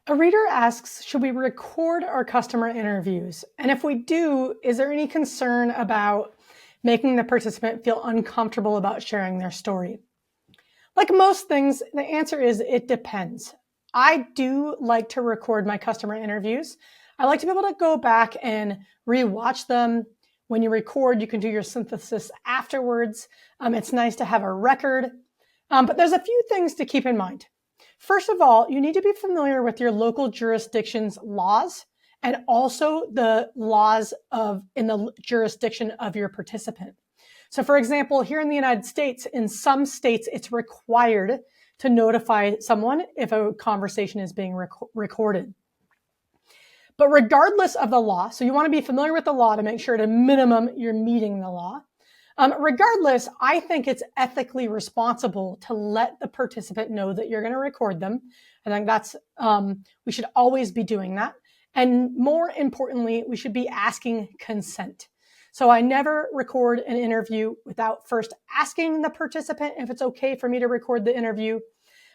A reader asks, should we record our customer interviews? And if we do, is there any concern about making the participant feel uncomfortable about sharing their story? Like most things, the answer is it depends. I do like to record my customer interviews. I like to be able to go back and rewatch them. When you record, you can do your synthesis afterwards. It's nice to have a record. But there's a few things to keep in mind. First of all, you need to be familiar with your local jurisdiction's laws and also the laws in the jurisdiction of your participant. So for example, here in the United States, in some states, it's required to notify someone if a conversation is being recorded. But regardless of the law, so you want to be familiar with the law to make sure at a minimum you're meeting the law. Regardless, I think it's ethically responsible to let the participant know that you're going to record them. I think that's, we should always be doing that. And more importantly, we should be asking consent. So I never record an interview without first asking the participant if it's okay for me to record the interview.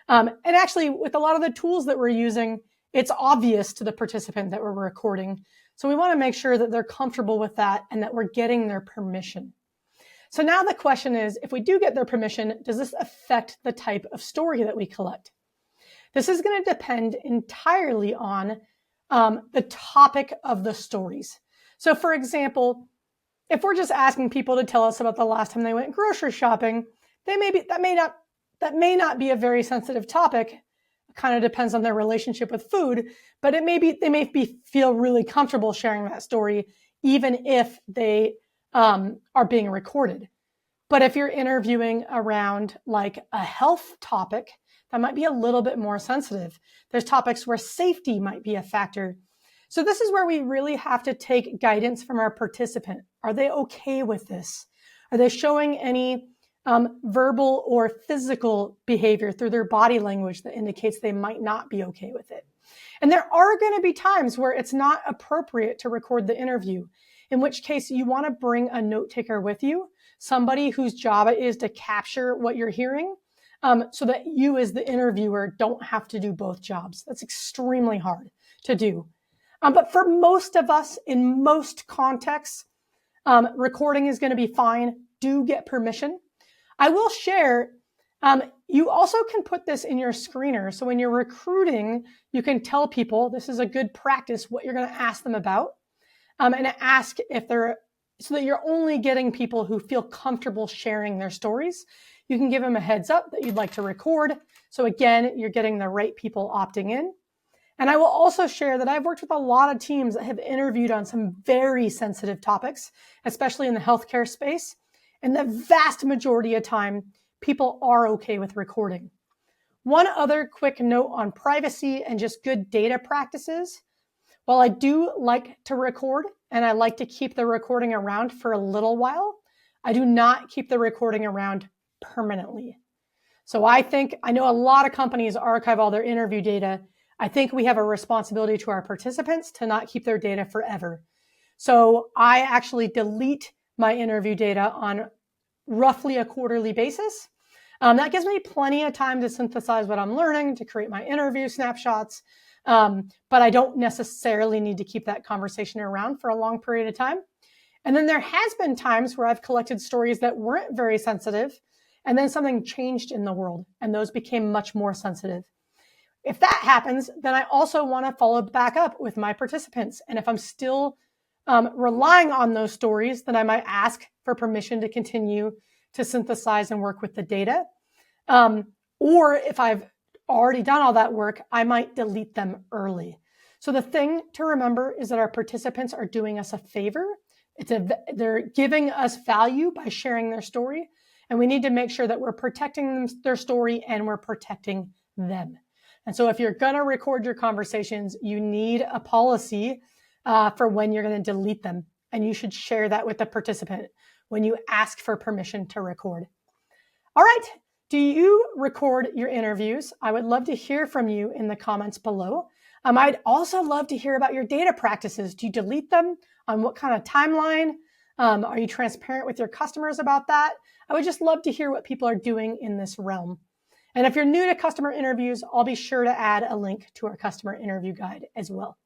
And actually, with a lot of the tools that we're using, it's obvious to the participant that we're recording. So we want to make sure that they're comfortable with that and that we're getting their permission. So now the question is, if we do get their permission, does this affect the type of story that we collect? This is going to depend entirely on the topic of the stories. So for example, if we're just asking people to tell us about the last time they went grocery shopping, that may not be a very sensitive topic. It kind of depends on their relationship with food, but they may feel really comfortable sharing that story, even if they are being recorded. But if you're interviewing around like a health topic, that might be a little bit more sensitive. There's topics where safety might be a factor. So this is where we really have to take guidance from our participant. Are they okay with this? Are they showing any verbal or physical behavior through their body language that indicates they might not be okay with it? And there are going to be times where it's not appropriate to record the interview, in which case you want to bring a note taker with you, somebody whose job it is to capture what you're hearing, so that you as the interviewer don't have to do both jobs. That's extremely hard to do. But for most of us, in most contexts, recording is going to be fine. Do get permission. I will share, you also can put this in your screener. So when you're recruiting, you can tell people, this is a good practice, what you're going to ask them about. And ask if so that you're only getting people who feel comfortable sharing their stories. You can give them a heads up that you'd like to record. So again, you're getting the right people opting in. And I will also share that I've worked with a lot of teams that have interviewed on some very sensitive topics, especially in the healthcare space. And the vast majority of time, people are okay with recording. One other quick note on privacy and just good data practices. While I do like to record and I like to keep the recording around for a little while, I do not keep the recording around permanently. So I know a lot of companies archive all their interview data. I think we have a responsibility to our participants to not keep their data forever. So I actually delete my interview data on roughly a quarterly basis. That gives me plenty of time to synthesize what I'm learning, to create my interview snapshots. But I don't necessarily need to keep that conversation around for a long period of time. And then there has been times where I've collected stories that weren't very sensitive, and then something changed in the world, and those became much more sensitive. If that happens, then I also want to follow back up with my participants. And if I'm still relying on those stories, then I might ask for permission to continue to synthesize and work with the data. Or if I've already done all that work, I might delete them early. So the thing to remember is that our participants are doing us a favor. They're giving us value by sharing their story. And we need to make sure that we're protecting their story and we're protecting them. And so if you're going to record your conversations, you need a policy for when you're going to delete them. And you should share that with the participant when you ask for permission to record. All right. Do you record your interviews? I would love to hear from you in the comments below. I'd also love to hear about your data practices. Do you delete them? On what kind of timeline? Are you transparent with your customers about that? I would just love to hear what people are doing in this realm. And if you're new to customer interviews, I'll be sure to add a link to our customer interview guide as well.